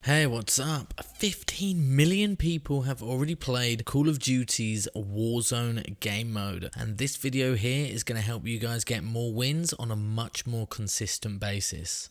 Hey, what's up? 15 million people have already played Call of Duty's Warzone game mode, and this video here is going to help you guys get more wins on a much more consistent basis.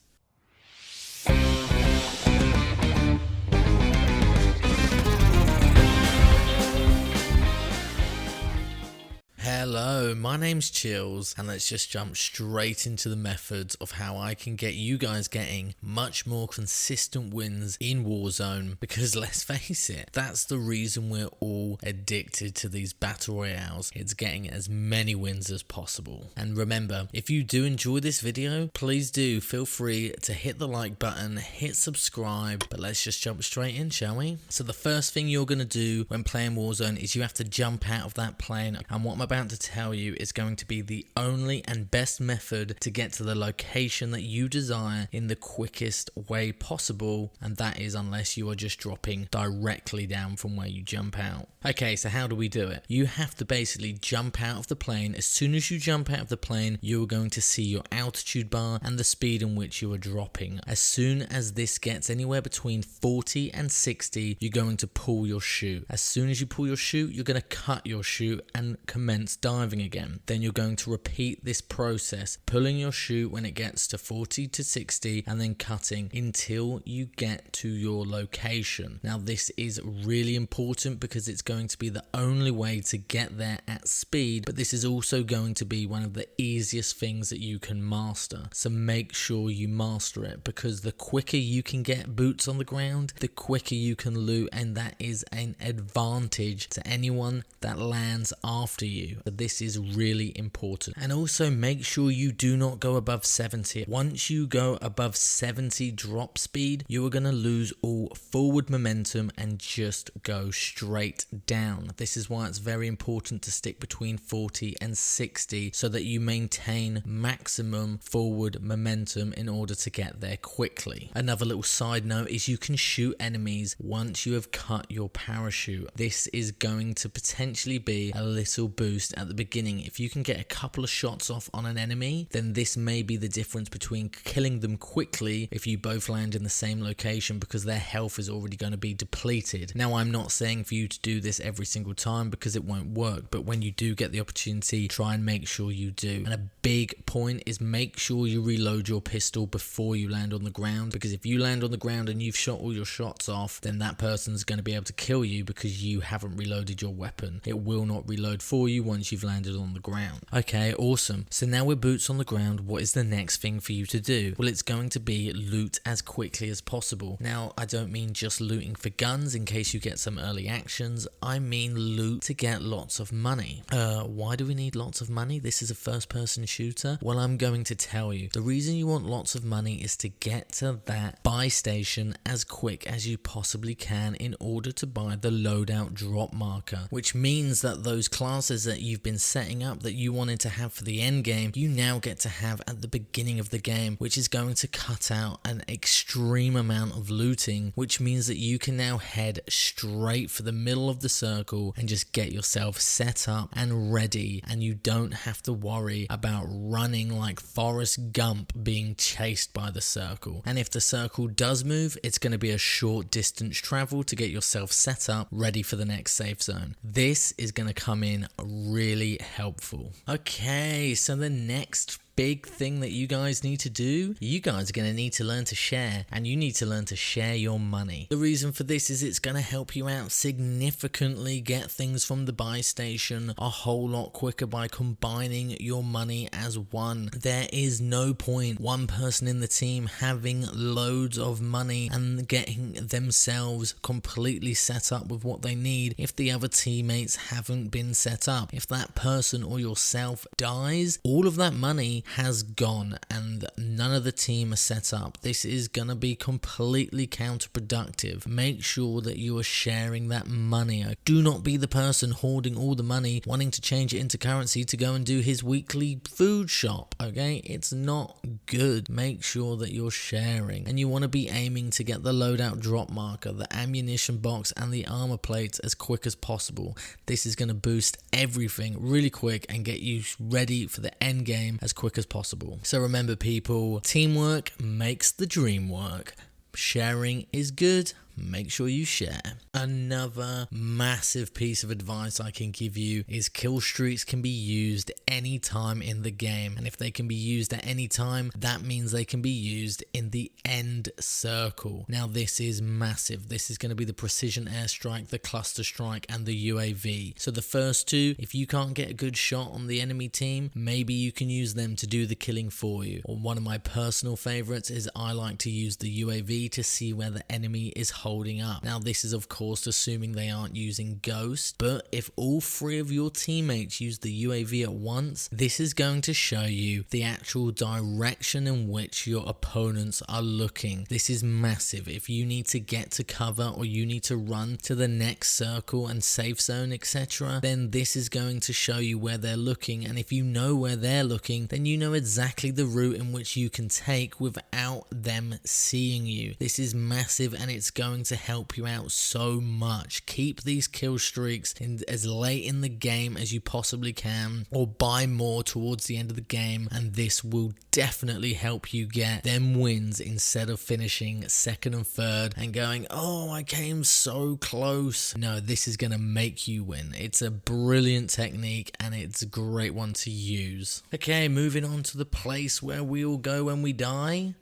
Hello, my name's Chills, and let's just jump straight into the methods of how I can get you guys getting much more consistent wins in Warzone, because let's face it, that's the reason we're all addicted to these battle royales. It's getting as many wins as possible. And remember, if you do enjoy this video, please do feel free to hit the like button, hit subscribe, but let's just jump straight in, shall we? So the first thing you're going to do when playing Warzone is you have to jump out of that plane, and what I'm about to tell you is going to be the only and best method to get to the location that you desire in the quickest way possible, and that is unless you are just dropping directly down from where you jump out. Okay, so how do we do it? You have to basically jump out of the plane. As soon as you jump out of the plane, you are going to see your altitude bar and the speed in which you are dropping. As soon as this gets anywhere between 40 and 60, you're going to pull your chute. As soon as you pull your chute, you're going to cut your chute and commence diving again. Then you're going to repeat this process, pulling your chute when it gets to 40 to 60 and then cutting until you get to your location. Now this is really important because it's going to be the only way to get there at speed, but this is also going to be one of the easiest things that you can master. So make sure you master it, because the quicker you can get boots on the ground, the quicker you can loot, and that is an advantage to anyone that lands after you. So this is really important. And also make sure you do not go above 70. Once you go above 70 drop speed, you are going to lose all forward momentum and just go straight down. This is why it's very important to stick between 40 and 60 so that you maintain maximum forward momentum in order to get there quickly. Another little side note is you can shoot enemies once you have cut your parachute. This is going to potentially be a little boost at the beginning. If you can get a couple of shots off on an enemy, then this may be the difference between killing them quickly if you both land in the same location, because their health is already going to be depleted. Now I'm not saying for you to do this every single time because it won't work, but when you do get the opportunity, try and make sure you do. And a big point is make sure you reload your pistol before you land on the ground, because if you land on the ground and you've shot all your shots off, then that person's going to be able to kill you because you haven't reloaded your weapon. It will not reload for you once you've landed on the ground. Okay, awesome. So now we're boots on the ground. What is the next thing for you to do? Well, it's going to be loot as quickly as possible. Now, I don't mean just looting for guns in case you get some early actions. I mean loot to get lots of money. Why do we need lots of money? This is a first-person shooter. Well, I'm going to tell you. The reason you want lots of money is to get to that buy station as quick as you possibly can in order to buy the loadout drop marker, which means that those classes that you've been setting up that you wanted to have for the end game, you now get to have at the beginning of the game, which is going to cut out an extreme amount of looting, which means that you can now head straight for the middle of the circle and just get yourself set up and ready, and you don't have to worry about running like Forrest Gump being chased by the circle. And if the circle does move, it's going to be a short distance travel to get yourself set up ready for the next safe zone. This is going to come in really helpful. Okay, so the next big thing that you guys need to do, you guys are going to need to learn to share, and you need to learn to share your money. The reason for this is it's going to help you out significantly, get things from the buy station a whole lot quicker by combining your money as one. There is no point one person in the team having loads of money and getting themselves completely set up with what they need if the other teammates haven't been set up. If that person or yourself dies, all of that money has gone and none of the team are set up. This is going to be completely counterproductive. Make sure that you are sharing that money. Do not be the person hoarding all the money, wanting to change it into currency to go and do his weekly food shop, okay? It's not good. Make sure that you're sharing, and you want to be aiming to get the loadout drop marker, the ammunition box and the armor plates as quick as possible. This is going to boost everything really quick and get you ready for the end game as quick as possible. So remember people, teamwork makes the dream work. Sharing is good. Make sure you share. Another massive piece of advice I can give you is kill streaks can be used anytime in the game. And if they can be used at any time, that means they can be used in the end circle. Now this is massive. This is going to be the precision airstrike, the cluster strike, and the UAV. So the first two, if you can't get a good shot on the enemy team, maybe you can use them to do the killing for you. Or one of my personal favorites is I like to use the UAV to see where the enemy is holding up. Now this is of course assuming they aren't using Ghost, but if all three of your teammates use the UAV at once, this is going to show you the actual direction in which your opponents are looking. This is massive. If you need to get to cover or you need to run to the next circle and safe zone, etc., then this is going to show you where they're looking. And if you know where they're looking, then you know exactly the route in which you can take without them seeing you. This is massive and it's going to help you out so much. Keep these kill streaks in as late in the game as you possibly can, or buy more towards the end of the game, and this will definitely help you get them wins instead of finishing second and third and going, oh, I came so close. No, this is going to make you win. It's a brilliant technique and it's a great one to use. Okay, moving on to the place where we all go when we die.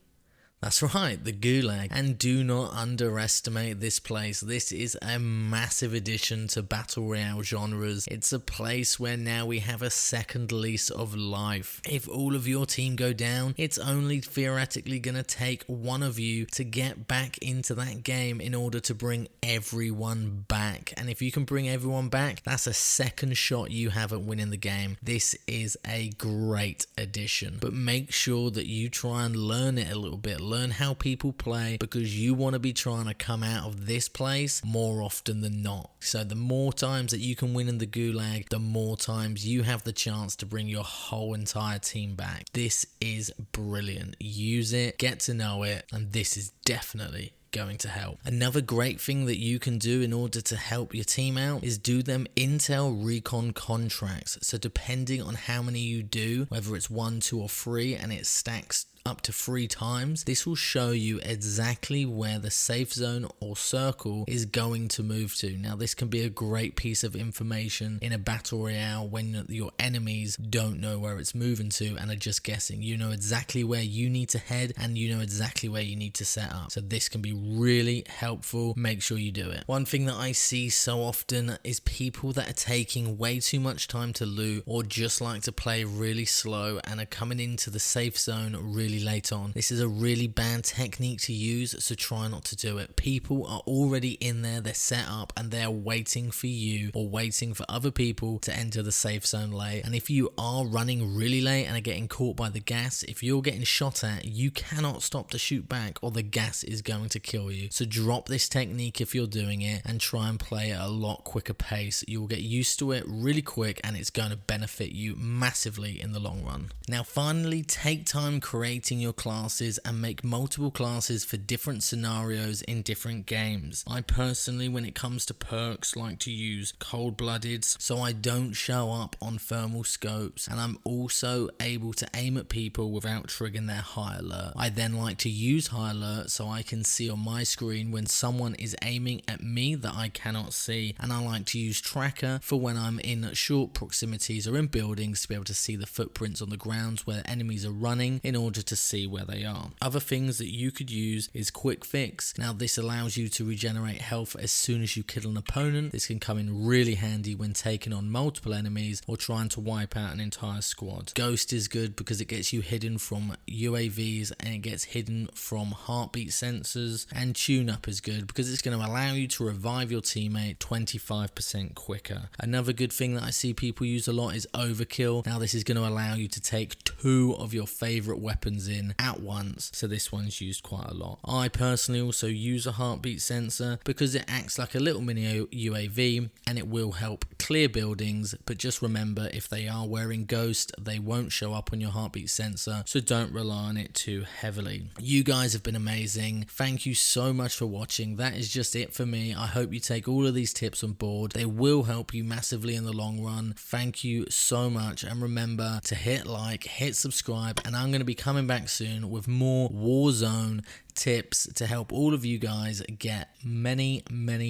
That's right, the Gulag. And do not underestimate this place. This is a massive addition to Battle Royale genres. It's a place where now we have a second lease of life. If all of your team go down, it's only theoretically going to take one of you to get back into that game in order to bring everyone back. And if you can bring everyone back, that's a second shot you have at winning the game. This is a great addition. But make sure that you try and learn it a little bit. Learn how people play, because you want to be trying to come out of this place more often than not. So the more times that you can win in the Gulag, the more times you have the chance to bring your whole entire team back. This is brilliant. Use it, get to know it, and this is definitely going to help. Another great thing that you can do in order to help your team out is do them intel recon contracts. So depending on how many you do, whether it's 1, 2 or 3, and it stacks up to 3 times, this will show you exactly where the safe zone or circle is going to move to. Now this can be a great piece of information in a battle royale when your enemies don't know where it's moving to and are just guessing. You know exactly where you need to head and you know exactly where you need to set up. So this can be really helpful. Make sure you do it. One thing that I see so often is people that are taking way too much time to loot or just like to play really slow and are coming into the safe zone really late on. This is a really bad technique to use, so try not to do it. People are already in there, they're set up, and they're waiting for you or waiting for other people to enter the safe zone late. And if you are running really late and are getting caught by the gas, if you're getting shot at, you cannot stop to shoot back or the gas is going to kill you. So drop this technique if you're doing it and try and play at a lot quicker pace. You'll get used to it really quick and it's going to benefit you massively in the long run. Now finally, take time creating your classes and make multiple classes for different scenarios in different games. I personally, when it comes to perks, like to use cold-bloodeds so I don't show up on thermal scopes, and I'm also able to aim at people without triggering their high alert. I then like to use high alert so I can see on my screen when someone is aiming at me that I cannot see, and I like to use tracker for when I'm in short proximities or in buildings to be able to see the footprints on the grounds where enemies are running in order to see where they are. Other things that you could use is quick fix. Now this allows you to regenerate health as soon as you kill an opponent. This can come in really handy when taking on multiple enemies or trying to wipe out an entire squad. Ghost is good because it gets you hidden from UAVs and it gets hidden from heartbeat sensors, and tune up is good because it's going to allow you to revive your teammate 25% quicker. Another good thing that I see people use a lot is overkill. Now this is going to allow you to take 2 of your favorite weapons in at once, so this one's used quite a lot. I personally also use a heartbeat sensor because it acts like a little mini UAV and it will help clear buildings, but just remember if they are wearing Ghost they won't show up on your heartbeat sensor, so don't rely on it too heavily. You guys have been amazing. Thank you so much for watching. That is just it for me. I hope you take all of these tips on board. They will help you massively in the long run. Thank you so much, and remember to hit like, hit subscribe, and I'm going to be coming back back soon with more Warzone tips to help all of you guys get many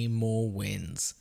more wins.